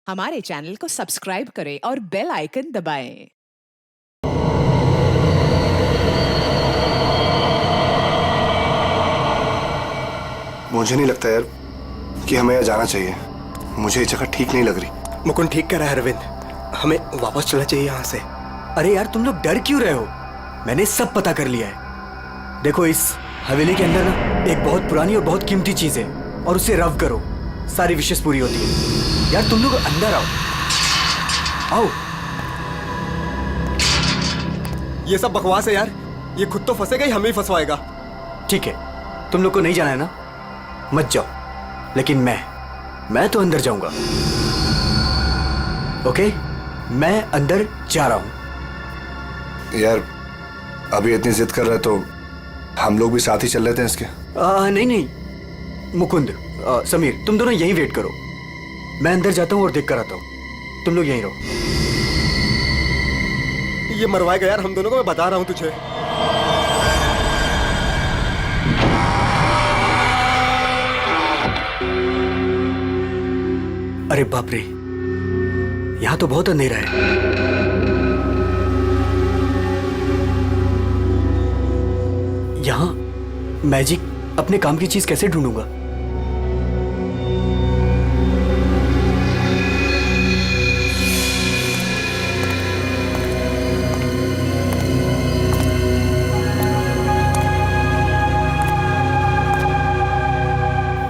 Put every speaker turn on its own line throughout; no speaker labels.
हमारे चैनल को सब्सक्राइब करें और बेल आइकन दबाएं।
मुझे नहीं लगता यार कि हमें यहाँ जाना चाहिए। मुझे ये जगह ठीक नहीं लग रही।
मुकुंद ठीक कह रहा है अरविंद, हमें वापस चलना चाहिए यहाँ से। अरे यार तुम लोग डर क्यों रहे हो? मैंने सब पता कर लिया है। देखो इस हवेली के अंदर ना एक बहुत पुरानी और बहुत कीमती चीज है और उसे रब करो, सारी विशेष पूरी होती है। यार तुम लोग अंदर आओ, आओ। ये सब बकवास है यार, ये खुद तो फंसेगा ही हमें ही फंसवाएगा। ठीक है, तुम लोग को नहीं जाना है ना, मत जाओ, लेकिन मैं तो अंदर जाऊंगा। ओके, मैं अंदर जा रहा हूं।
यार अभी इतनी जिद कर रहे तो हम लोग भी साथ ही चल लेते हैं इसके।
नहीं मुकुंद, समीर, तुम दोनों यहीं वेट करो। मैं अंदर जाता हूं और देख कर आता हूं, तुम लोग यहीं रहो। ये मरवाएगा यार हम दोनों को, मैं बता रहा हूं तुझे। अरे बाप रे, यहां तो बहुत अंधेरा है। यहां मैजिक अपने काम की चीज कैसे ढूंढूंगा?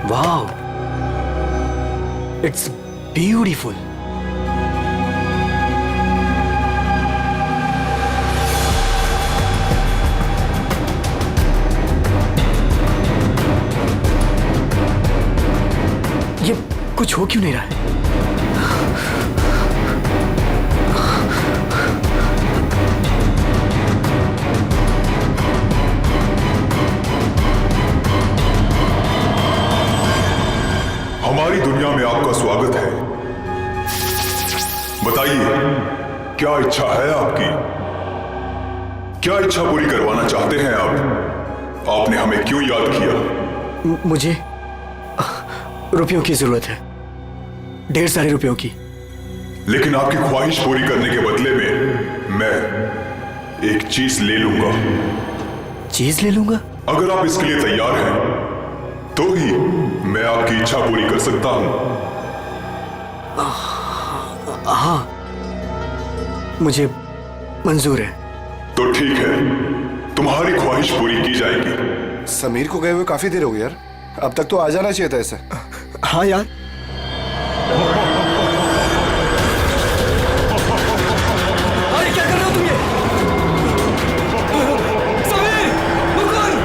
Wow, it's beautiful. ये कुछ हो क्यों नहीं रहा है?
हमारी दुनिया में आपका स्वागत है। बताइए, क्या इच्छा है आपकी? क्या इच्छा पूरी करवाना चाहते हैं आप? आपने हमें क्यों याद किया?
मुझे रुपयों की जरूरत है, ढेर सारे रुपयों की।
लेकिन आपकी ख्वाहिश पूरी करने के बदले में मैं एक चीज ले लूंगा।
चीज ले लूंगा?
अगर आप इसके लिए तैयार हैं तो ही मैं आपकी इच्छा पूरी कर सकता हूं।
हाँ, मुझे मंजूर है।
तो ठीक है, तुम्हारी ख्वाहिश पूरी की जाएगी।
समीर को गए हुए काफी देर हो गई यार, अब तक तो आ जाना चाहिए था इसे।
हाँ यार, अरे क्या कर रहे हो तुम ये? समीर! मुकुंद!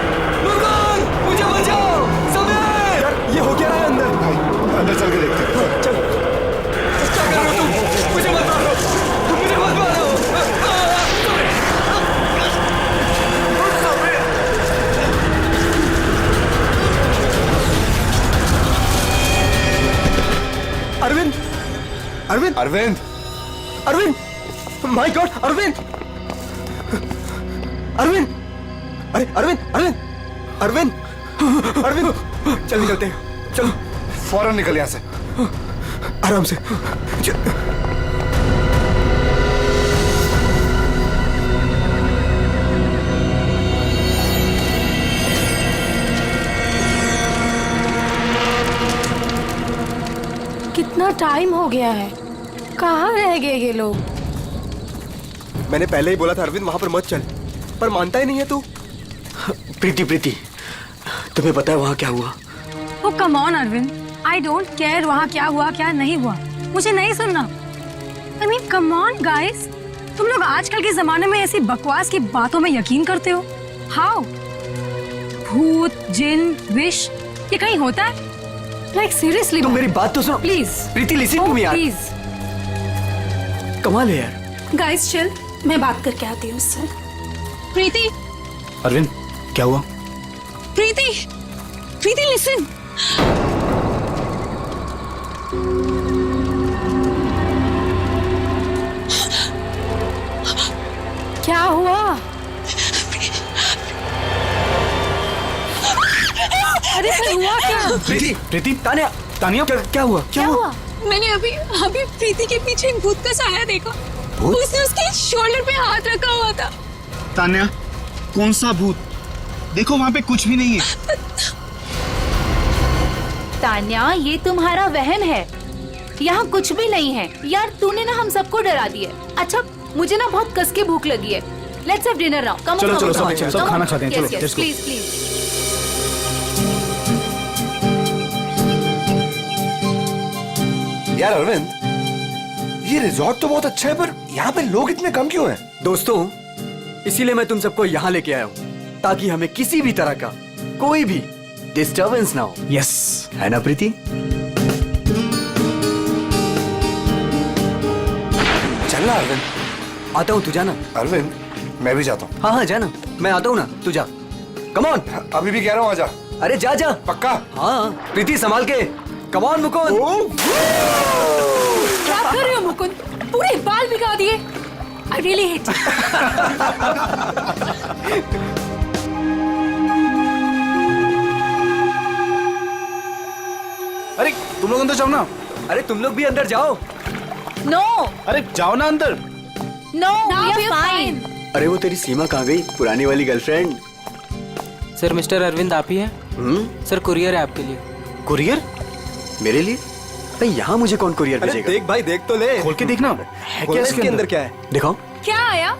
मुकुंद! मुझे बचाओ! समीर! यार ये हो क्या रहा है अंदर?
भाई अंदर चल के देखते हैं।
चल। क्या कर रहे हो तुम? मुझे मत मारो! मुझे मत मारो! अरविंद! अरविंद!
अरविंद!
अरविंद! My God, Arvind! अरविंद! अरे अरविंद! अरविंद! अरविंद! अरविंद! चल निकलते हैं, चलो।
फौरन निकल यहाँ से।
आराम से।
कितना टाइम हो गया है, कहाँ रह गए ये लोग?
मैंने पहले ही बोला था अरविंद वहां पर मत चल, पर मानता ही नहीं है तू। प्रीति, प्रीति, तुम्हें पता है वहां क्या हुआ?
Oh come on Arvind, I don't care वहाँ क्या हुआ क्या नहीं हुआ, मुझे नहीं सुनना। I mean come on guys, तुम लोग आजकल के जमाने में ऐसी बकवास की बातों में यकीन करते हो? How? भूत, जिन, विश, ये कहीं होता है? Like seriously?
तुम मेरी बात तो सुनो
please.
Preeti, listen to me यार।
प्लीज
कमाल है यार।
गाइस चिल, मैं बात करके आती हूँ उससे।
प्रीति,
अरविंद क्या हुआ?
प्रीति, प्रीति लिसन।
क्या हुआ?
अरे हुआ क्या?
प्रीति, प्रीति, तानिया, तानिया क्या हुआ?
क्या हुआ? मैंने अभी अभी प्रीति के पीछे एक भूत का साया देखा। उसने उसके शोल्डर पे हाथ रखा हुआ था।
तान्या, कौन सा भूत? देखो वहाँ पे कुछ भी नहीं है।
तान्या, ये तुम्हारा वहम है, यहाँ कुछ भी नहीं है। यार तूने ना हम सबको डरा दिया। अच्छा मुझे ना बहुत कस के भूख लगी है। Let's have dinner now. Come
चलो, चलो, सब खाना खाते हैं, चलो, let's go.
Please please.
यार अरविंद, ये रिजॉर्ट तो बहुत अच्छा है, पर यहाँ पे लोग इतने कम क्यों हैं?
दोस्तों, इसीलिए मैं तुम सबको यहाँ लेके आया हूँ, ताकि हमें किसी भी तरह का कोई भी डिस्टर्बेंस ना हो।
यस,
है ना प्रीति?
चलना अरविंद।
आता हूँ, तू जाना।
अरविंद, मैं भी जाता हूँ।
हाँ हाँ जाना, मैं आता हूँ ना, तू जा। Come on.
अभी भी कह रहा हूँ, आजा।
अरे जा जा।
पक्का?
हाँ प्रीति, संभाल के। Come on Mukund.
क्या कर रहे हो मुकुंद? पूरे बाल भिगा दिए।
I really hate.
अरे तुम लोग अंदर जाओ ना।
अरे तुम लोग भी अंदर जाओ।
नो
अरे जाओ ना अंदर।
No, we are fine.
अरे वो तेरी सीमा कहाँ गई, पुरानी वाली गर्लफ्रेंड?
सर मिस्टर अरविंद आप ही हैं? सर कुरियर है आपके लिए।
कुरियर? मेरे लिए? भाई यहाँ मुझे कौन कुरियर भेजेगा?
देख भाई, देख तो ले।
खोल के देखना है क्या इसके अंदर?
क्या है?
दिखाओ।
क्या आया?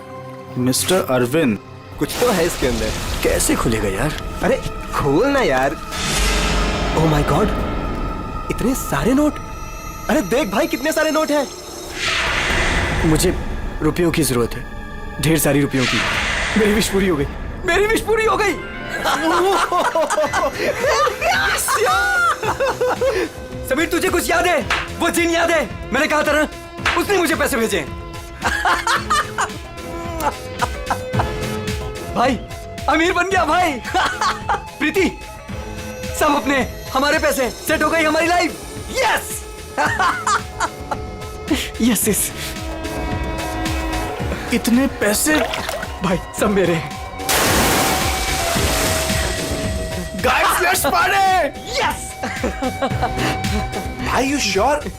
मिस्टर अरविंद।
कुछ तो है इसके अंदर।
कैसे खुलेगा यार?
अरे खोल ना यार।
ओह माय गॉड, इतने सारे नोट।
अरे देख भाई, कितने सारे नोट हैं।
मुझे रुपयों की जरूरत है, ढेर सारी रुपयों की। मेरी विश पूरी हो गई, मेरी विश पूरी हो गई। समीर, तुझे कुछ याद है? वो जिन याद है? मैंने कहा था ना, उसने मुझे पैसे भेजे। भाई अमीर बन गया भाई। प्रीति, सब अपने, हमारे पैसे, सेट हो गई हमारी लाइफ। Yes yes yes.
इतने पैसे
भाई सब मेरे।
Guys, let's party!
यस।
भाई यू श्योर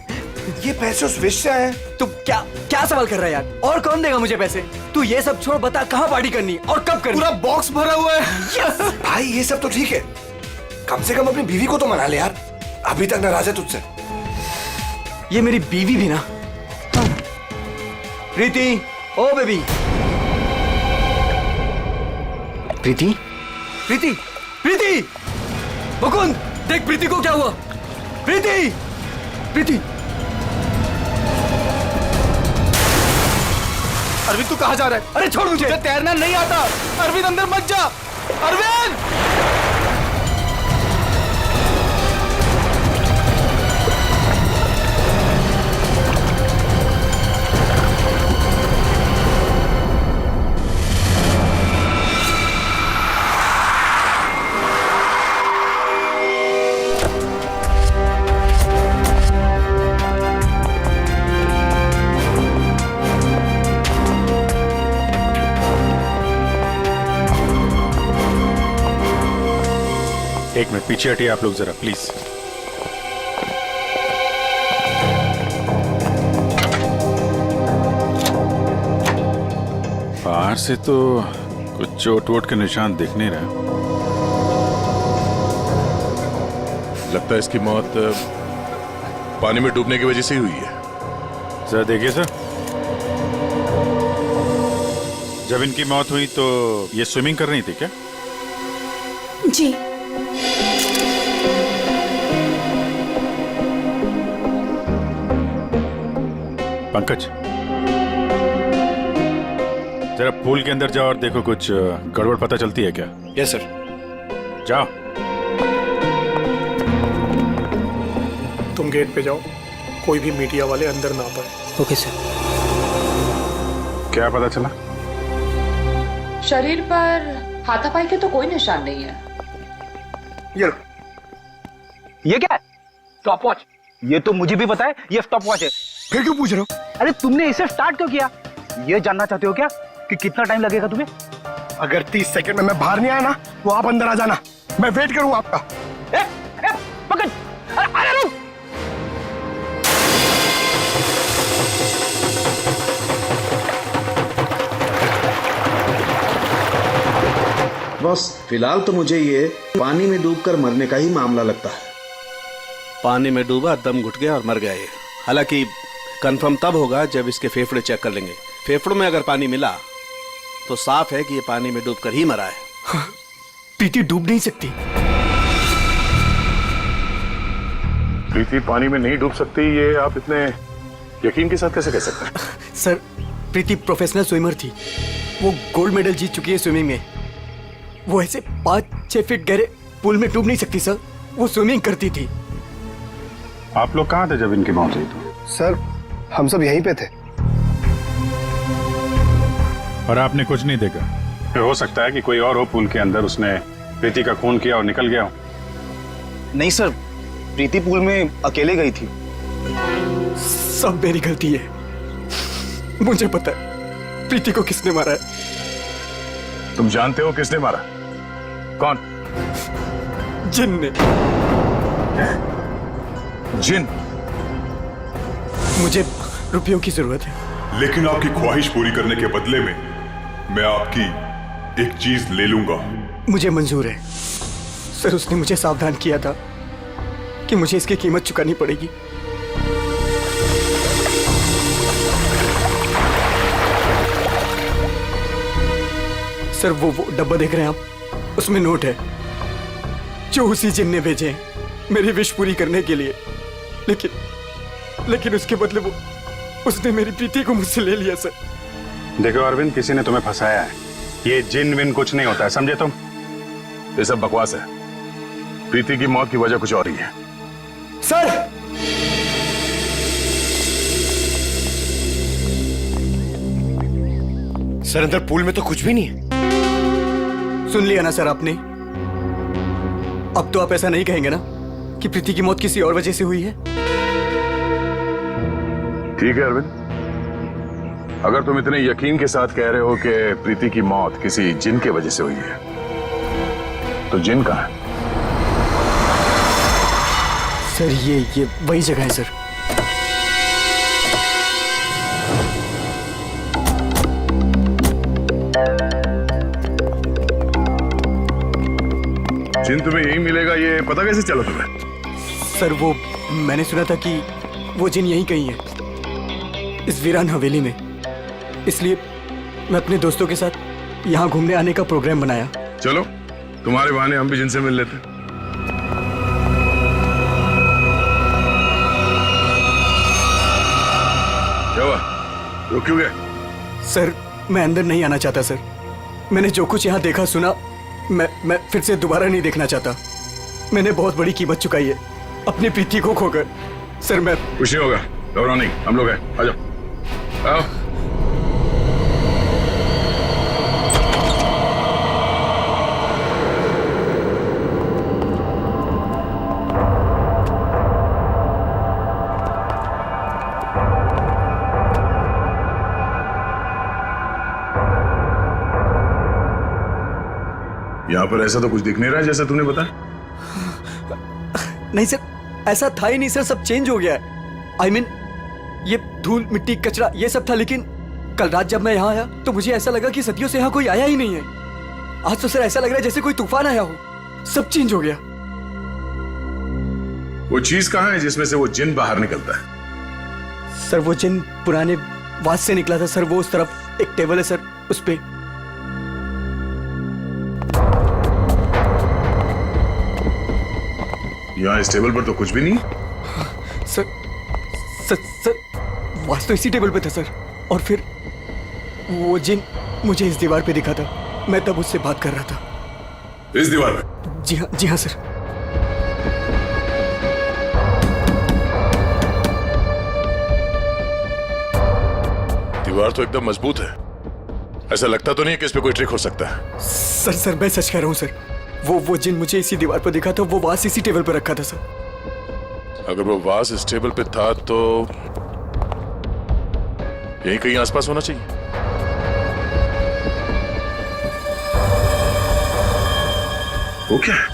ये पैसे उस विश से आए हैं?
तू क्या क्या सवाल कर रहा है यार? और कौन देगा मुझे पैसे? तू ये सब छोड़, बता कहाँ पार्टी करनी और कब करनी?
पूरा बॉक्स भरा हुआ है।
यस।
भाई ये सब तो ठीक है, कम से कम अपनी बीवी को तो मना ले यार, अभी तक नाराज है तुझसे।
ये मेरी बीवी भी ना। प्रीति, ओ बेबी। प्रीति, प्रीति, प्रीति। मुकुंद, देख प्रीति को क्या हुआ। प्रीति, प्रीति।
अरविंद तू कहाँ जा रहा है?
अरे छोड़ मुझे।
तैरना नहीं आता। अरविंद अंदर मत जा। अरविंद!
एक मिनट पीछे हटिए आप लोग जरा प्लीज। बाहर से तो कुछ चोट वोट के निशान दिख नहीं रहे।
लगता है इसकी मौत पानी में डूबने की वजह से ही हुई है।
सर देखिए सर, जब इनकी मौत हुई तो ये स्विमिंग कर रही थी क्या?
जी।
पंकज, जरा पूल के अंदर जाओ और देखो कुछ गड़बड़ पता चलती है क्या?
Yes sir.
जाओ।
तुम गेट पे जाओ, कोई भी मीडिया वाले अंदर ना पाए।
Okay sir.
क्या पता चला?
शरीर पर हाथापाई के तो कोई निशान नहीं है।
ये क्या है? Stop watch. ये तो मुझे भी पता है, ये स्टॉप वॉच है।
फिर क्यों पूछ रहे हो?
अरे तुमने इसे स्टार्ट क्यों किया? ये जानना चाहते हो क्या कि कितना टाइम लगेगा तुम्हें?
अगर 30 सेकंड में मैं बाहर नहीं आया ना, तो आप अंदर आ जाना, मैं वेट करूंगा आपका।
पकड़। अरे रुक। बॉस, फिलहाल तो मुझे ये पानी में डूबकर मरने का ही मामला लगता है।
पानी में डूबा, दम घुट गया और मर गया ये। हालांकि कंफर्म तब होगा जब इसके फेफड़े चेक कर लेंगे। फेफड़ों में अगर पानी मिला तो साफ है कि ये पानी में डूबकर ही मरा है।
प्रीति डूब नहीं सकती।
प्रीति पानी में नहीं डूब सकती, ये आप इतने यकीन के साथ कैसे कह सकते हैं?
सर, प्रीति प्रोफेशनल स्विमर थी। वो गोल्ड मेडल जीत चुकी है स्विमिंग में। वो ऐसे 5-6 फीट गहरे पूल में डूब नहीं सकती सर। वो स्विमिंग करती थी।
आप लोग कहाँ थे जब इनकी मौत हुई? तो
सर, हम सब यहीं पे थे।
और आपने कुछ नहीं देखा? फिर हो सकता है कि कोई और हो पूल के अंदर, उसने प्रीति का खून किया और निकल गया हो।
नहीं सर, प्रीति पूल में अकेले गई थी।
सब मेरी गलती है। मुझे पता है प्रीति को किसने मारा है।
तुम जानते हो किसने मारा? कौन?
जिन ने।
जिन?
मुझे रुपयों की जरूरत है।
लेकिन आपकी ख्वाहिश पूरी करने के बदले में मैं आपकी एक चीज ले लूंगा।
मुझे मंजूर है सर। उसने मुझे सावधान किया था कि मुझे इसकी कीमत चुकानी पड़ेगी। सर, वो डब्बा देख रहे हैं आप, उसमें नोट है जो उसी जिन ने भेजे हैं मेरी विश पूरी करने के लिए। लेकिन उसके बदले उसने मेरी प्रीति को मुझसे ले लिया सर।
देखो अरविंद, किसी ने तुम्हें फंसाया है। ये जिन विन कुछ नहीं होता है, समझे तुम? ये सब बकवास है। प्रीति की मौत की वजह कुछ और ही है।
सर,
सर, अंदर पूल में तो कुछ भी नहीं है।
सुन लिया ना सर आपने? अब तो आप ऐसा नहीं कहेंगे ना कि प्रीति की मौत किसी और वजह से हुई है?
ठीक है अरविंद, अगर तुम इतने यकीन के साथ कह रहे हो कि प्रीति की मौत किसी जिन के वजह से हुई है, तो जिन कहाँ है?
सर, ये वही जगह है सर।
जिन तुम्हें यही मिलेगा, ये पता कैसे चला तुम्हें?
सर, वो मैंने सुना था कि वो जिन यहीं कहीं है, इस वीरान हवेली में। इसलिए मैं अपने दोस्तों के साथ यहाँ घूमने आने का प्रोग्राम बनाया।
चलो, तुम्हारे बहाने हम भी जिनसे मिल लेते। क्या हुआ? रुक क्यों गए?
सर, मैं अंदर नहीं आना चाहता सर। मैंने जो कुछ यहाँ देखा सुना, मैं फिर से दोबारा नहीं देखना चाहता। मैंने बहुत बड़ी कीमत चुकाई है अपनी प्रीति को खोकर। सर, मैं
कुछ नहीं होगा, घबराओ नहीं, हम लोग हैं। आ जाओ, आओ। यहाँ पर ऐसा तो कुछ दिख नहीं रहा जैसा तूने बताया।
नहीं सर, ऐसा था ही नहीं सर। सब चेंज हो गया है। I mean, ये धूल, मिट्टी, कचरा ये सब था। लेकिन कल रात जब मैं यहाँ आया तो मुझे ऐसा लगा कि सदियों से यहाँ कोई आया ही नहीं है। आज तो सर ऐसा लग रहा है जैसे कोई तूफान आया हो। सब चेंज हो गया।
वो चीज कहाँ है जिसमें से वो जिन बाहर निकलता है?
सर, वो जिन पुराने वास से निकला था सर। वो उस तरफ एक टेबल है सर, उस पे।
यहाँ इस टेबल पर तो कुछ भी नहीं।
सर, वास तो इसी टेबल पे था सर। और फिर वो जिन मुझे इस दीवार पे दिखा था। मैं तब उससे बात कर रहा था।
इस दीवार पे?
जी हाँ सर।
दीवार तो एकदम मजबूत है। ऐसा लगता तो नहीं है कि इस पे कोई ट्रिक हो सकता है।
सर, मैं सच कह रहा हूँ सर। वो जिन मुझे इसी दीवार पर दिखा था। वो वास इसी टेबल पर रखा था सर।
अगर वो वास इस टेबल पे था तो यहीं कहीं आसपास होना चाहिए।
वो क्या है?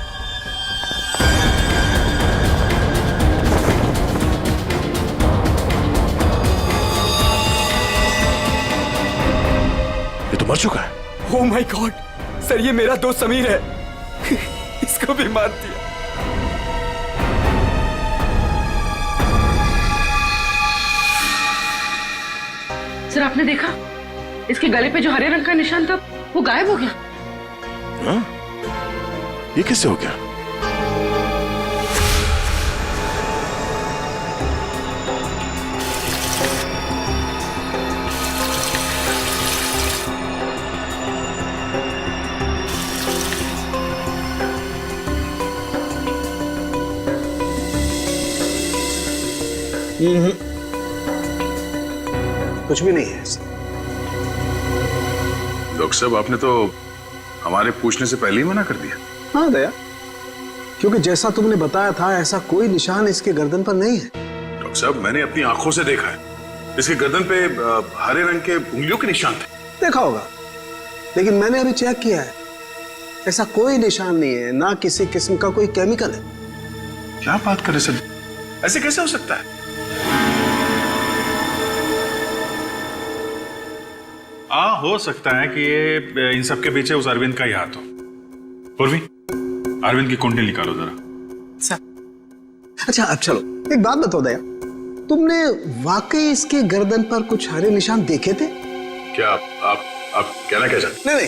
ये तो मर चुका है।
Oh my God! सर ये मेरा दोस्त समीर है। इसको भी मार दिया।
सर आपने देखा इसके गले पे जो हरे रंग का निशान था वो गायब हो गया।
हाँ? ये किससे हो गया?
कुछ भी नहीं है।
डॉक्टर साहब आपने तो हमारे पूछने से पहले ही मना कर दिया।
हाँ दया, क्योंकि जैसा तुमने बताया था ऐसा कोई निशान इसके गर्दन पर नहीं है।
डॉक्टर साहब मैंने अपनी आंखों से देखा है, इसके गर्दन पे हरे रंग के उंगलियों के निशान थे।
देखा होगा, लेकिन मैंने अभी चेक किया है, ऐसा कोई निशान नहीं है, ना किसी किस्म का कोई केमिकल है।
क्या बात कर रहे सर, ऐसे कैसे हो सकता है?
हो सकता है कि ये इन सब के पीछे उस अरविंद का ही हाथ हो। पूर्वी, अरविंद की कुंडली निकालो जरा।
अच्छा अब चलो एक बात बताओ दया, तुमने वाकई इसके गर्दन पर कुछ हरे निशान देखे थे?
क्या आप कहना क्या चाहते?
नहीं,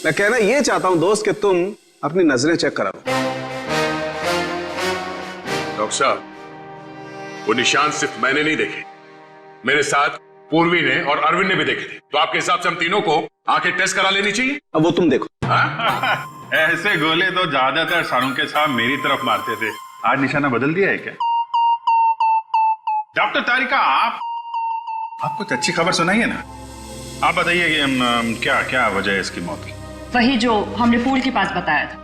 मैं कहना ये चाहता हूं दोस्त कि तुम अपनी नजरें चेक कराओ।
डॉक्टर साहब, वो निशान सिर्फ मैंने नहीं देखे, मेरे साथ पूर्वी ने और अरविंद ने भी देखे थे। तो आपके हिसाब से हम तीनों को आंखें टेस्ट करा लेनी चाहिए।
अब वो तुम देखो।
ऐसे गोले तो ज्यादातर सारुंके साहब मेरी तरफ मारते थे, आज निशाना बदल दिया है क्या? डॉक्टर तारिका, आप कुछ अच्छी खबर सुनाइए ना। आप बताइए क्या क्या वजह है इसकी मौत की?
वही जो हमने पूल के पास बताया था,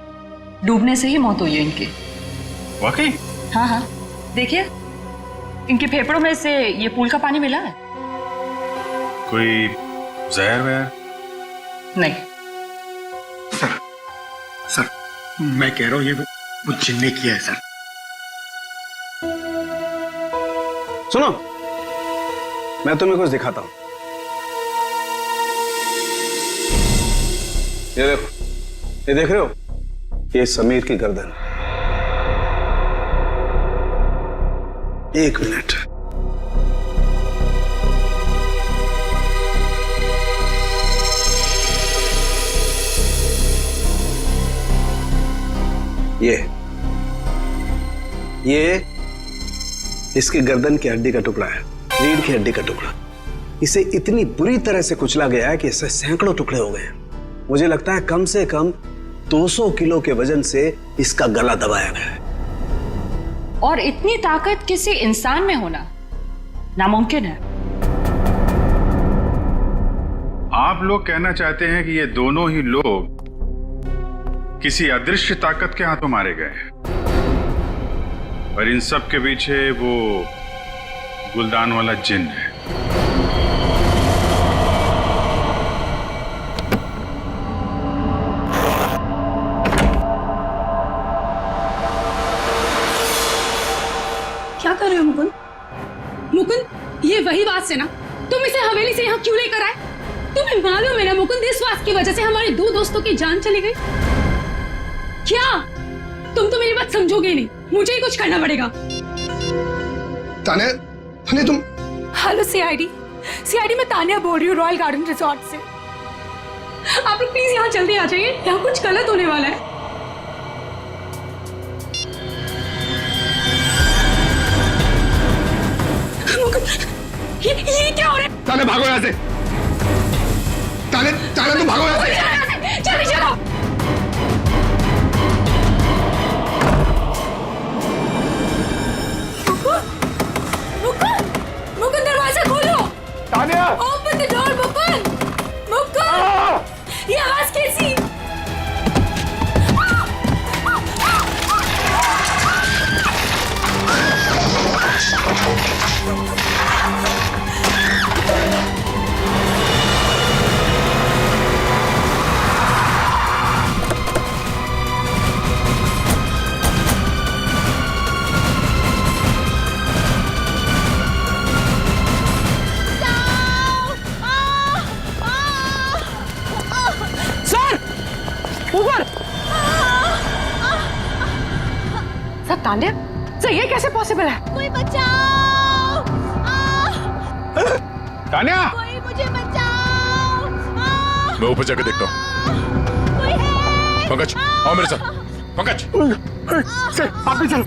डूबने से ही मौत हुई है इनकी।
वाकई?
हाँ, देखिए इनके फेफड़ों में से ये पूल का पानी मिला है।
कोई जहर वहर?
नहीं
सर मैं कह रहा हूं ये वो जिन ने किया है सर।
सुनो, मैं तुम्हें कुछ दिखाता हूं। ये देखो, ये देख रहे हो, ये समीर की गर्दन। एक मिनट, ये इसकी गर्दन की हड्डी का टुकड़ा है, रीढ़ की हड्डी का टुकड़ा। इसे इतनी बुरी तरह से कुचला गया है कि इससे सैकड़ों टुकड़े हो गए हैं। मुझे लगता है कम से कम 200 किलो के वजन से इसका गला दबाया गया है।
और इतनी ताकत किसी इंसान में होना नामुमकिन है।
आप लोग कहना चाहते हैं कि ये दोनों ही लोग किसी अदृश्य ताकत के हाथों मारे गए हैं, पर इन सब के पीछे वो गुलदान वाला जिन है।
क्या कर रहे हो मुकुंद? मुकुंद, ये वही बात से ना तुम इसे हवेली से यहाँ क्यों लेकर आए? तुम्हें मालूम है ना मुकुंद, इस बात की वजह से हमारे 2 दोस्तों की जान चली गई। क्या तुम तो मेरी बात समझोगे नहीं, मुझे ही कुछ करना पड़ेगा।
तान्या, तुम?
हेलो सीआईडी मैं तान्या बोल रही हूँ, रॉयल गार्डन रिजॉर्ट से। आप लोग प्लीज यहाँ जल्दी आ जाइए, यहाँ कुछ गलत होने वाला है। ये क्या हो रहा है?
तान्या भागो यहाँ से। तान्या तुम भागो यहाँ से।
जल्दी चलो। मुकुंद दरवाजा खोलो।
Tanya,
open the door Mukund. ये आवाज कैसी?
तान्या, सर ये कैसे पॉसिबल है?
कोई बचाओ!
तान्या,
कोई मुझे बचाओ!
मैं ऊपर जाकर देखता हूँ।
कोई है!
पंकज, आओ मेरे साथ। पंकज,
आप भी चलो।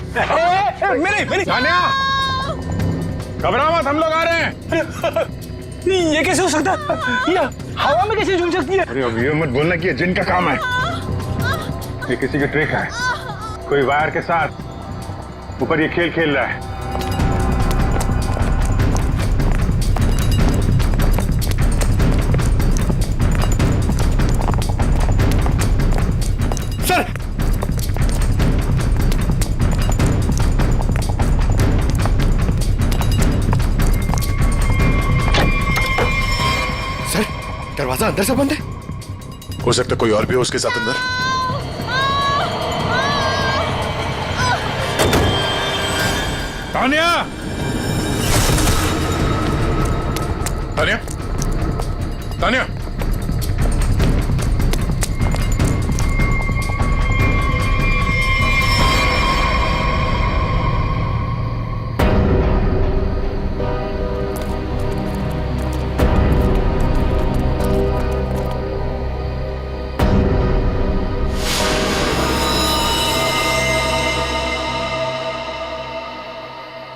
मेरे
तान्या, घबराओ मत, हम लोग आ रहे हैं।
ये कैसे हो सकता है? ये हवा में कैसे झूल सकती है?
अरे अब ये मत बोलना कि ये जिन का काम है। ये किसी की ट्रिक है। कोई वायर के साथ ऊपर ये खेल खेल रहा है।
सर,
सर, दरवाजा अंदर से बंद है। हो सकता है कोई और भी हो उसके साथ अंदर। तान्या, तान्या, तान्या,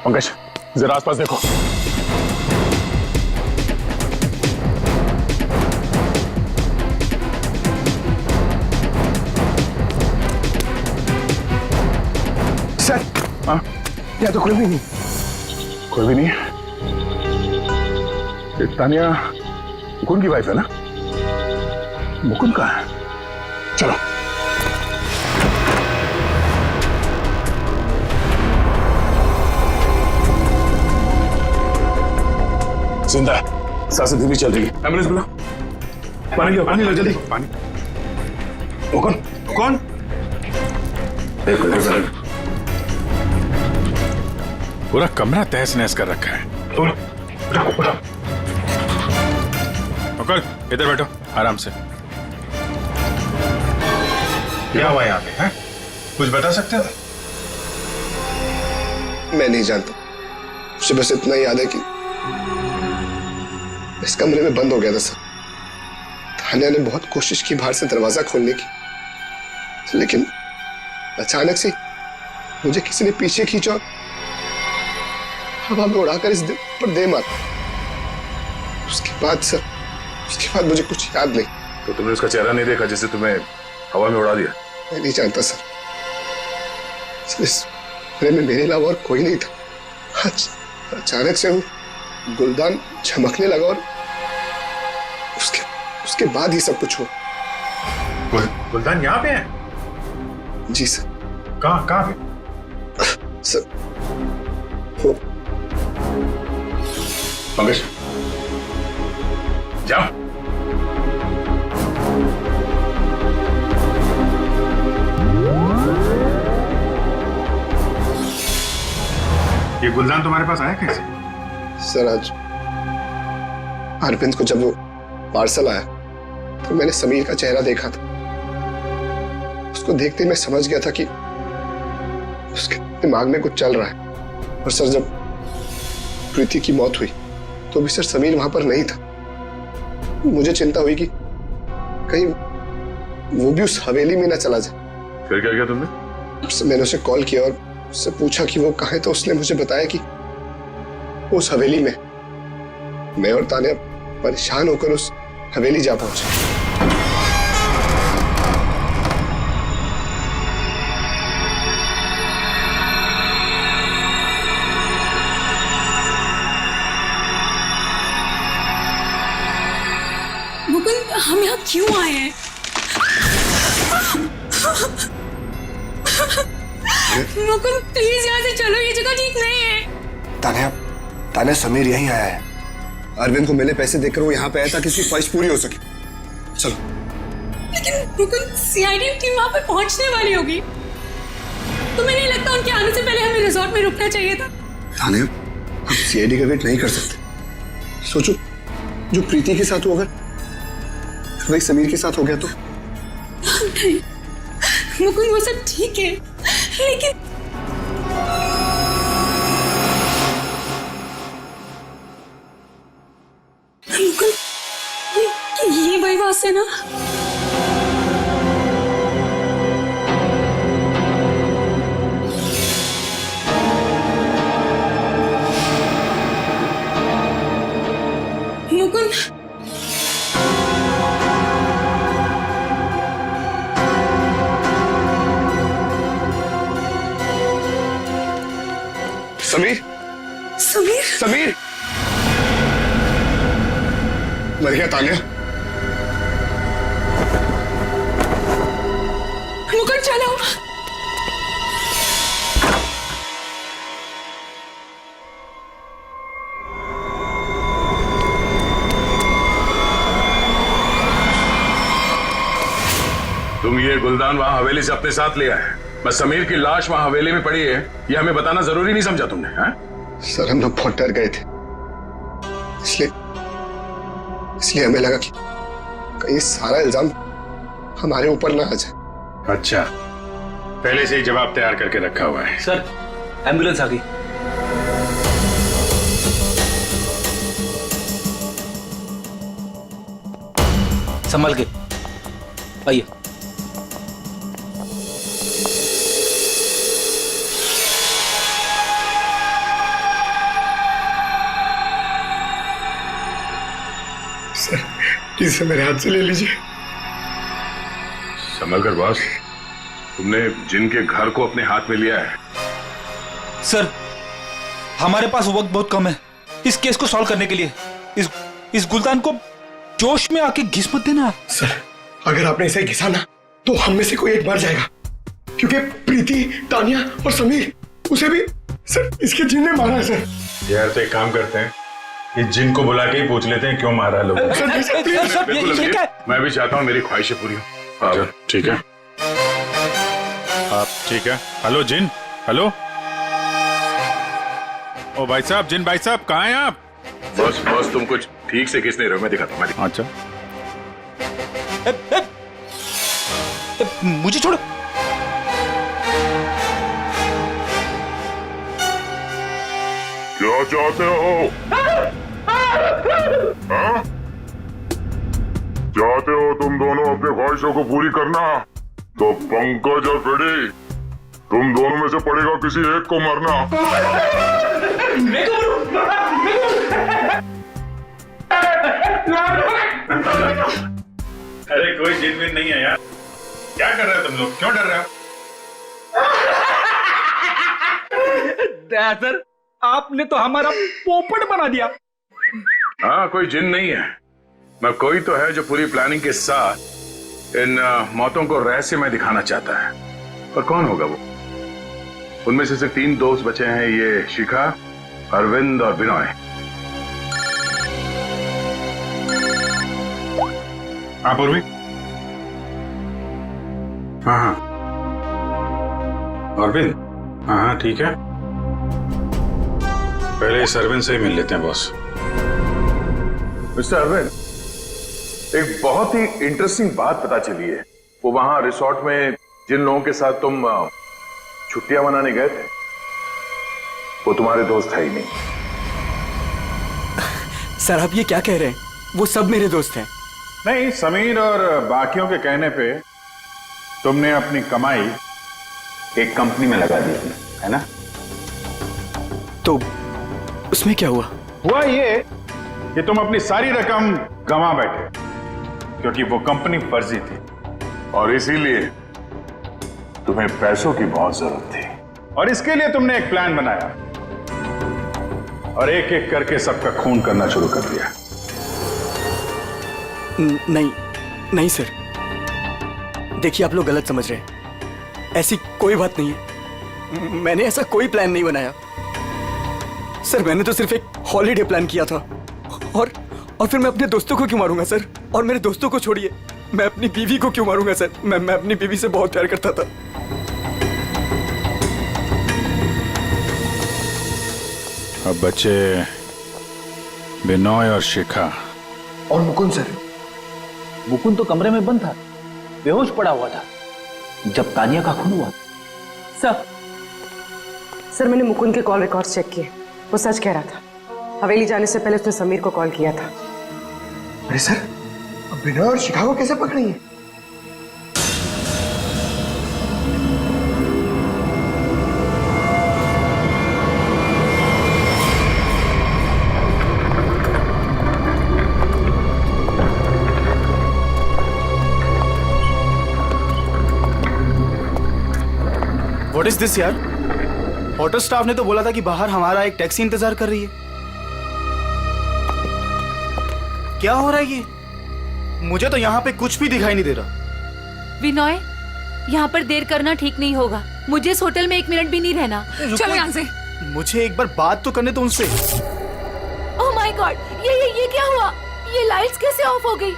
पंकज, जरा आसपास देखो।
सर,
हाँ,
यहाँ तो कोई भी नहीं।
कोई भी नहीं है। ये तान्या मुकुंद की वाइफ है ना? मुकुंद कहाँ है? चलो। जिंदा है, सांसें धीमी चल रही है। एम्बुलेंस बुला। पानी लो जल्दी। पानी। वो कौन? कौन? देखो देखो। पूरा कमरा तहस नहस कर रखा है। उठो। मुकुल, इधर बैठो आराम से। क्या हुआ यहाँ पे? कुछ बता सकते हो?
मैं नहीं जानता, मुझे बस इतना याद है कि इस कमरे में बंद हो गया था सर। तान्या ने बहुत कोशिश की बाहर से दरवाजा खोलने की, लेकिन अचानक से मुझे किसी ने पीछे खींचा और हवा में उड़ाकर इस दिल पर दे मारा। उसके बाद मुझे कुछ याद नहीं।
तो तुमने उसका चेहरा नहीं देखा जिसे तुम्हें हवा में उड़ा दिया?
मैं नहीं जानता सर, इस कमरे में मेरे अलावा और कोई नहीं था। अचानक से वो गुलदान चमकने लगा और उसके बाद ही सब कुछ हुआ।
गुलदान यहाँ पे है?
जी सर।
कहाँ पे?
सर वो
पंकज, जाओ। ये गुलदान तुम्हारे पास आया कैसे?
सर आज अरविंद को जब वो पार्सल आया तो मैंने समीर का चेहरा देखा था। उसको देखते मैं समझ गया था कि उसके दिमाग में कुछ चल रहा है। और सर जब प्रीति की मौत हुई तो भी सर समीर वहां पर नहीं था। मुझे चिंता हुई कि कहीं वो भी उस हवेली में ना चला जाए।
फिर क्या किया तुमने?
मैंने उसे कॉल किया और उससे पूछा कि वो कहाँ है, तो उसने मुझे बताया कि वो उस हवेली में। मैं और तान्या परेशान होकर उस हवेली जा पहुंचे।
मुकुंद, हम यहाँ क्यों आए हैं? मुकुंद प्लीज यहाँ से चलो, ये जगह ठीक नहीं है।
तान्या समीर यहीं आया है। अरविंद को मिले पैसे देकर वो यहाँ पे आया था कि उसकी ख्वाहिश पूरी हो सके। चलो।
लेकिन मुकुंद, सीआईडी टीम वहाँ पे पहुँचने वाली होगी। तुम्हें नहीं लगता उनके आने से पहले हमें रिजॉर्ट में रुकना चाहिए था?
तान्या, हम सीआईडी का वेट नहीं कर सकते। सोचो, जो प्रीति के साथ हुआ अगर वही समीर के साथ हो गया तो?
नहीं मुकुंद, वो सब ठीक है, लेकिन मुकुंद, ये वही वास है ना? मुकुंद,
समीर,
समीर,
समीर, मर गया तानिया।
मुकुंद चलो।
तुम ये गुलदान वहां हवेली से अपने साथ ले आए, बस समीर की लाश वहां हवेली में पड़ी है ये हमें बताना जरूरी नहीं समझा तुमने?
सर हम लोग बहुत डर गए थे, इसलिए हमें लगा कि कहीं सारा इल्जाम हमारे ऊपर ना आ जाए।
अच्छा, पहले से ही जवाब तैयार करके रखा हुआ है।
सर एम्बुलेंस आ गई। संभल के आइए।
सर प्लीज मेरे हाथ से ले लीजिए।
संभल कर बॉस, तुमने जिन के घर को अपने हाथ में लिया है।
सर हमारे पास वक्त बहुत कम है इस केस को सॉल्व करने के लिए। इस गुलदान को जोश में आके घिस मत देना।
सर अगर आपने इसे घिसा ना तो हम में से कोई एक मर जाएगा, क्योंकि प्रीति, तानिया और समीर उसे भी सर इसके जिन ने मारा है। सर
यार तो एक काम करते हैं, इस जिन को बुला के ही पूछ लेते हैं क्यों मारा है लोगों ने।
बिल्कुल अमीर, मैं भी चाहता हूँ मेरी ख्वाहिशें पूरी हो। ठीक है,
आप ठीक है? हेलो जिन, हेलो। ओ भाई साहब, जिन भाई साहब कहाँ हैं आप?
बॉस तुम कुछ ठीक से खींच नहीं रहे हो, मैं दिखाता हूँ।
अच्छा,
मुझे छोड़ो।
क्या चाहते हो? हाँ? चाहते हो तुम दोनों अपनी ख्वाहिशों को पूरी करना, तो पंकज और फ्रेडी तुम दोनों में से पड़ेगा किसी एक को मरना।
अरे कोई जिन विन नहीं है यार, क्या कर रहे हो तुम लोग? क्यों डर रहे हो?
सर आपने तो हमारा पोपट बना दिया।
हाँ, कोई जिन नहीं है, मैं कोई तो है जो पूरी प्लानिंग के साथ इन मौतों को रहस्यमय दिखाना चाहता है। पर कौन होगा वो? उनमें से सिर्फ 3 दोस्त बचे हैं, ये शिखा, अरविंद और बिनॉय।
हाँ पूर्वी। हाँ अरविंद, हाँ ठीक है, पहले इस अरविंद से ही मिल लेते हैं बॉस।
मिस्टर अरविंद, एक बहुत ही इंटरेस्टिंग बात पता चली है। वो वहां रिसोर्ट में जिन लोगों के साथ तुम छुट्टियां मनाने गए थे, वो तुम्हारे दोस्त है ही नहीं।
सर आप ये क्या कह रहे हैं? वो सब मेरे दोस्त हैं।
नहीं, समीर और बाकियों के कहने पे तुमने अपनी कमाई एक कंपनी में लगा दी है ना?
तो उसमें क्या हुआ?
हुआ ये कि तुम अपनी सारी रकम गंवा बैठे, क्योंकि वो कंपनी फर्जी थी
और इसीलिए तुम्हें पैसों की बहुत जरूरत थी।
और इसके लिए तुमने एक प्लान बनाया और एक एक करके सबका खून करना शुरू कर दिया।
नहीं सर, देखिए आप लोग गलत समझ रहे हैं। ऐसी कोई बात नहीं है, मैंने ऐसा कोई प्लान नहीं बनाया। सर मैंने तो सिर्फ एक हॉलीडे प्लान किया था और फिर मैं अपने दोस्तों को क्यों मारूंगा सर? और मेरे दोस्तों को छोड़िए, मैं अपनी बीवी को क्यों मारूंगा सर? मैं अपनी बीवी से बहुत प्यार करता था।
अब बच्चे बिनॉय और शिखा
और मुकुंद सर। मुकुंद तो कमरे में बंद था, बेहोश पड़ा हुआ था जब तानिया का खून हुआ।
सर मैंने मुकुंद के कॉल रिकॉर्ड्स चेक किए, वो सच कह रहा था। हवेली जाने से पहले उसने समीर को कॉल किया था
अरे सर, अब बिनोय और शिखा को कैसे पकड़ेंगे?
व्हाट इज दिस यार? होटल स्टाफ ने तो बोला था कि बाहर हमारा एक टैक्सी इंतजार कर रही है। क्या हो रहा है ये? मुझे तो यहाँ पे कुछ भी दिखाई नहीं दे रहा।
विनोय, यहाँ पर देर करना ठीक नहीं होगा। मुझे इस होटल में 1 मिनट भी नहीं रहना।
चलो यहाँ से।
मुझे एक बार बात तो करने दो उनसे।
ओह माय गॉड, ये क्या हुआ? ये लाइट्स कैसे ऑफ हो गई?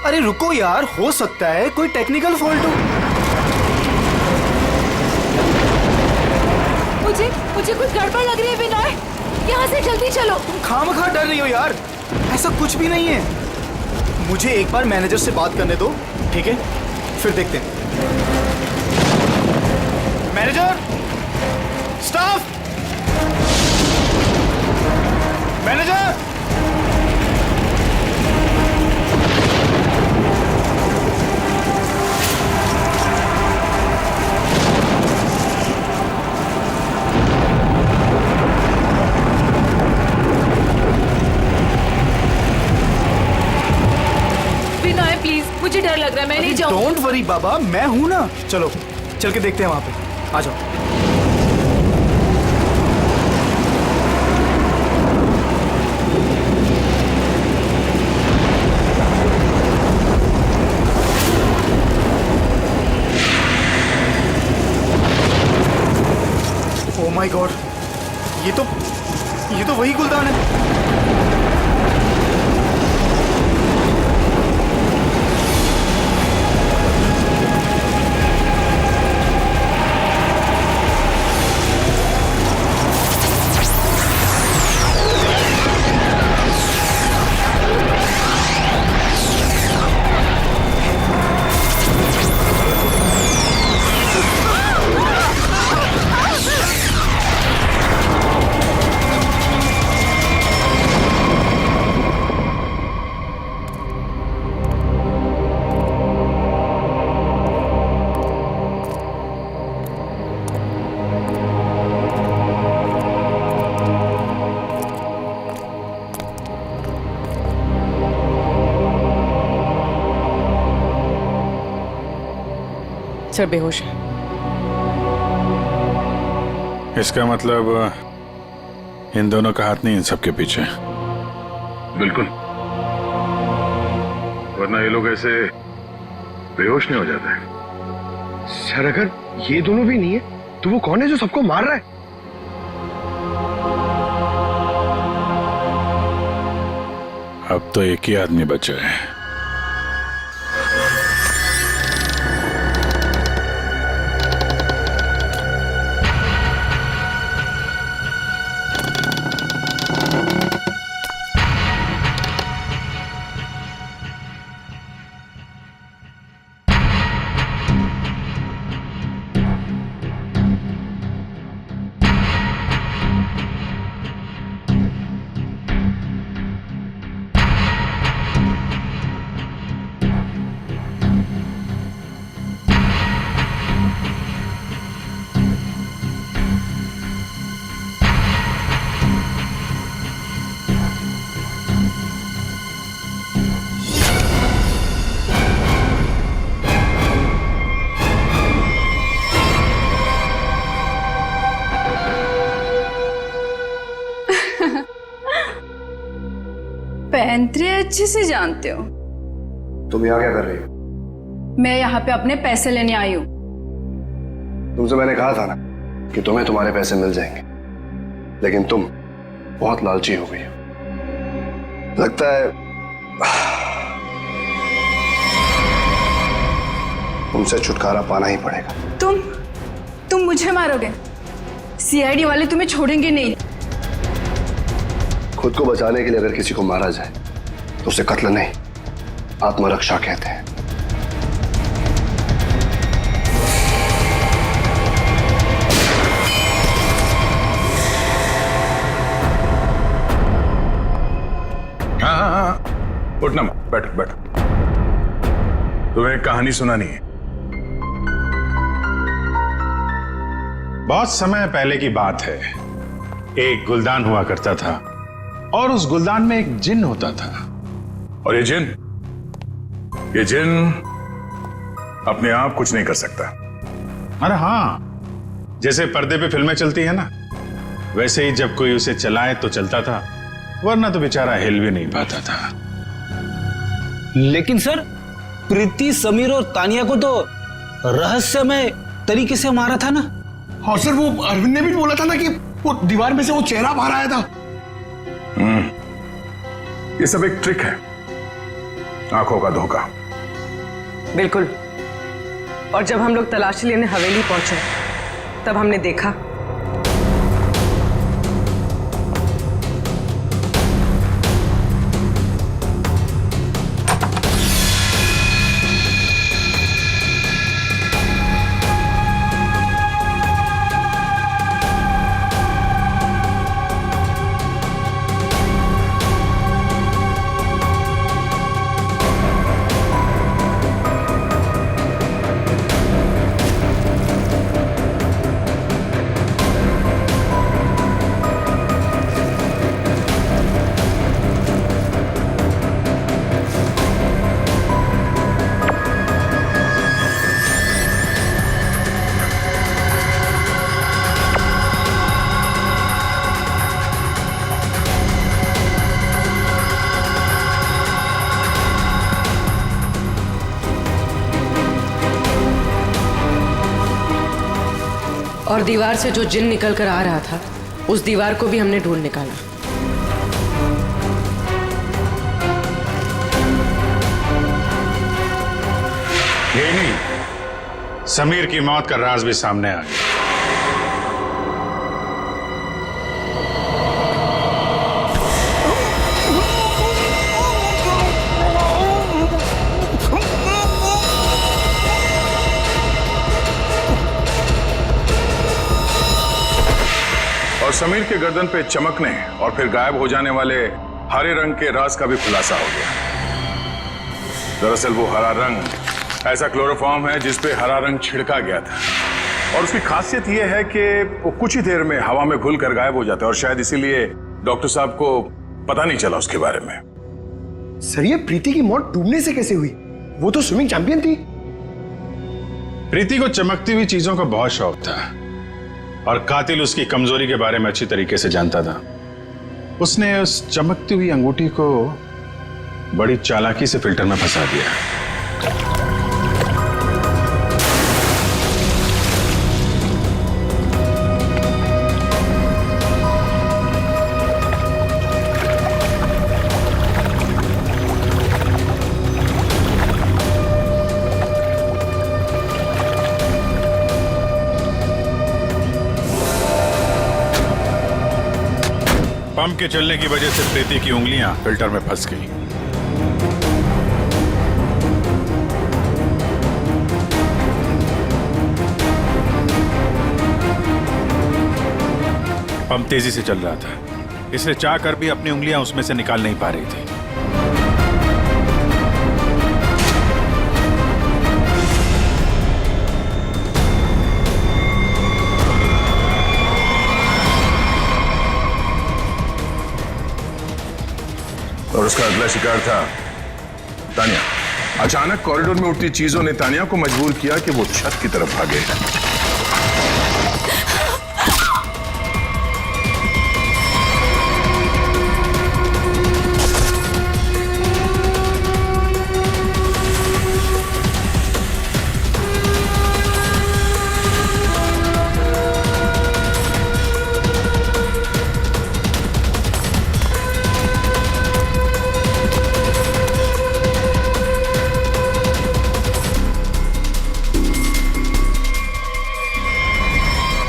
अरे रुको यार, हो सकता है कोई टेक्निकल फॉल्ट हो।
मुझे कुछ गड़बड़ लग रही है विनोय। यहाँ से जल्दी चलो।
तुम खामखा डर रही हो यार, ऐसा कुछ भी नहीं है। मुझे एक बार मैनेजर से बात करने दो, ठीक है? फिर देखते हैं। Manager, staff, manager.
Vinoy please, मुझे डर लग रहा है, मैं नहीं जाऊँ।
डोंट वरी बाबा, मैं हूं ना। चलो चल के देखते हैं वहां पे। आ जाओ। ओह माय गॉड, ये तो वही गुलदान है।
सर बेहोश है।
इसका मतलब इन दोनों का हाथ नहीं इन सबके पीछे।
बिल्कुल, वरना ये लोग ऐसे बेहोश नहीं हो जाते।
सर अगर ये दोनों भी नहीं है तो वो कौन है जो सबको मार रहा है?
अब तो एक ही आदमी बचा है।
पैंतरे अच्छे से जानते हो।
तुम यहाँ क्या कर रही हो?
मैं यहाँ पे अपने पैसे लेने आई हूँ।
तुमसे मैंने कहा था ना कि तुम्हें तुम्हारे पैसे मिल जाएंगे, लेकिन तुम बहुत लालची हो गई हो। लगता है तुमसे छुटकारा पाना ही पड़ेगा।
तुम मुझे मारोगे? सीआईडी वाले तुम्हें छोड़ेंगे नहीं।
खुद को बचाने के लिए अगर किसी को मारा जाए तो उसे कत्ल नहीं, आत्मरक्षा कहते हैं।
हाँ, उठना, बैठो बैठो। तुम्हें एक कहानी सुनानी है।
बहुत समय पहले की बात है। एक गुलदान हुआ करता था और उस गुलदान में एक जिन होता था।
और ये जिन अपने आप कुछ नहीं कर सकता।
अरे हाँ, जैसे पर्दे पे फिल्में चलती है ना, वैसे ही जब कोई उसे चलाए तो चलता था, वरना तो बेचारा हिल भी नहीं पाता था।
लेकिन सर, प्रीति, समीर और तानिया को तो रहस्यमय तरीके से मारा था ना।
हाँ सर, वो अरविंद ने भी बोला था ना कि वो दीवार में से वो चेहरा बाहर आया था।
ये सब एक ट्रिक है, आंखों का धोखा।
बिल्कुल। और जब हम लोग तलाशी लेने हवेली पहुंचे तब हमने देखा और दीवार से जो जिन निकल कर आ रहा था, उस दीवार को भी हमने ढूंढ निकाला।
यही नहीं, समीर की मौत का राज भी सामने आ गया।
और समीर के गर्दन पे चमकने और फिर गायब हो जाने वाले हरे रंग के राज का भी खुलासा हो गया। दरअसल वो हरा रंग ऐसा क्लोरोफॉर्म है जिस पे हरा रंग छिड़का गया था, और उसकी खासियत ये है कि वो कुछ ही देर में हवा में घुल कर गायब हो जाता है, और शायद इसीलिए डॉक्टर साहब को पता नहीं चला उसके बारे में।
सर, ये प्रीति की मौत डूबने से कैसे हुई? वो तो स्विमिंग चैंपियन थी।
प्रीति को चमकती हुई चीजों का बहुत शौक था, और कातिल उसकी कमजोरी के बारे में अच्छी तरीके से जानता था। उसने उस चमकती हुई अंगूठी को बड़ी चालाकी से फिल्टर में फंसा दिया। पंप के चलने की वजह से प्रीति की उंगलियां फिल्टर में फंस गई। पंप तेजी से चल रहा था, इसलिए चाहकर भी अपनी उंगलियां उसमें से निकाल नहीं पा रही थी।
और उसका अगला शिकार था तानिया। अचानक कॉरिडोर में उठती चीजों ने तानिया को मजबूर किया कि वो छत की तरफ भागे।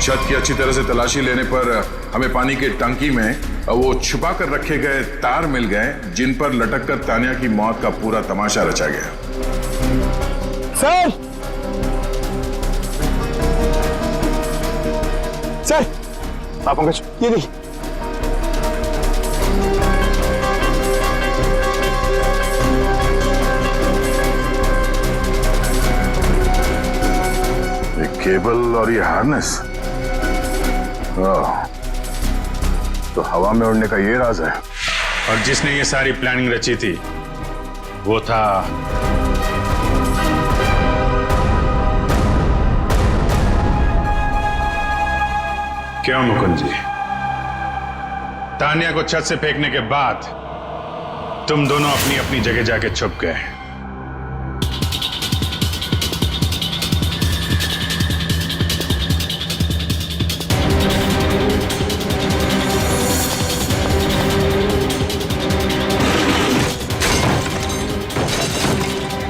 छत की अच्छी तरह से तलाशी लेने पर हमें पानी की टंकी में वो छुपा कर रखे गए तार मिल गए, जिन पर लटक कर तानिया की मौत का पूरा तमाशा रचा गया।
सर, सर, आप पंकज, ये देखिए।
केबल और ये हार्नेस, तो हवा में उड़ने का ये राज है।
और जिसने ये सारी प्लानिंग रची थी वो था क्यों मुकुंद जी? तानिया को छत से फेंकने के बाद तुम दोनों अपनी अपनी जगह जाके छुप गए।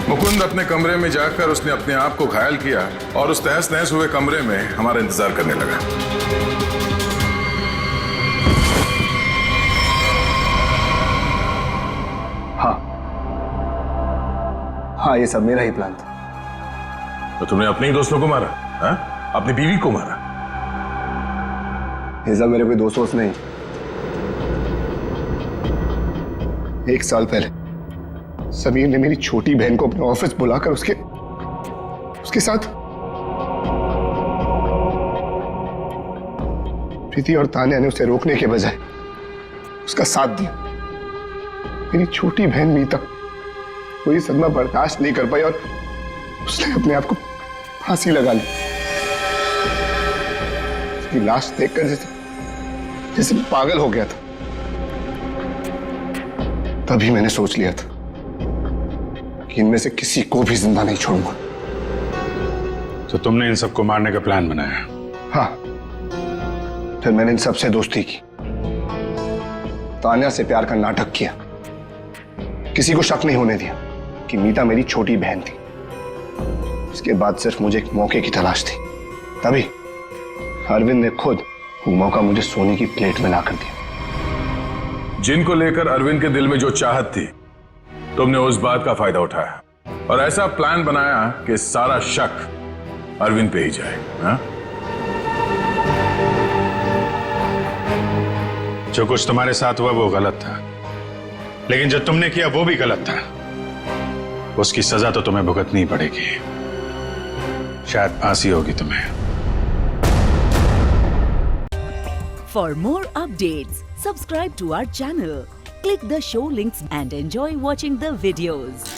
मुकुंद अपने कमरे में जाकर उसने अपने आप को घायल किया और उस तहस नहस हुए कमरे में हमारा इंतजार करने लगा।
हाँ, ये सब मेरा ही प्लान था।
तो तुमने अपने ही दोस्तों को मारा? हा? अपनी बीवी को मारा?
ये सब मेरे कोई दोस्त नहीं।
1 साल पहले समीर ने मेरी छोटी बहन को अपने ऑफिस बुलाकर उसके साथ प्रीति और तान्या ने उसे रोकने के बजाय उसका साथ दिया। मेरी छोटी बहन मीता वो ये सदमा बर्दाश्त नहीं कर पाई और उसने अपने आप को फांसी लगा ली। उसकी लाश देखकर जैसे पागल हो गया था। तभी मैंने सोच लिया था कि इनमें से किसी को भी जिंदा नहीं छोड़ूंगा।
तो तुमने इन सबको मारने का प्लान बनाया?
हाँ, फिर मैंने इन सबसे दोस्ती की, तान्या से प्यार का नाटक किया, किसी को शक नहीं होने दिया कि मीता मेरी छोटी बहन थी। इसके बाद सिर्फ मुझे एक मौके की तलाश थी, तभी अरविंद ने खुद वो मौका मुझे सोने की प्लेट में लाकर दिया।
जिनको लेकर अरविंद के दिल में जो चाहत थी, तुमने उस बात का फायदा उठाया और ऐसा प्लान बनाया कि सारा शक अरविंद पे ही जाए। हा?
जो कुछ तुम्हारे साथ हुआ वो गलत था, लेकिन जो तुमने किया वो भी गलत था। उसकी सजा तो तुम्हें भुगतनी पड़ेगी। शायद फांसी होगी तुम्हें।
For more updates, subscribe to our channel, click the show links and enjoy watching the videos.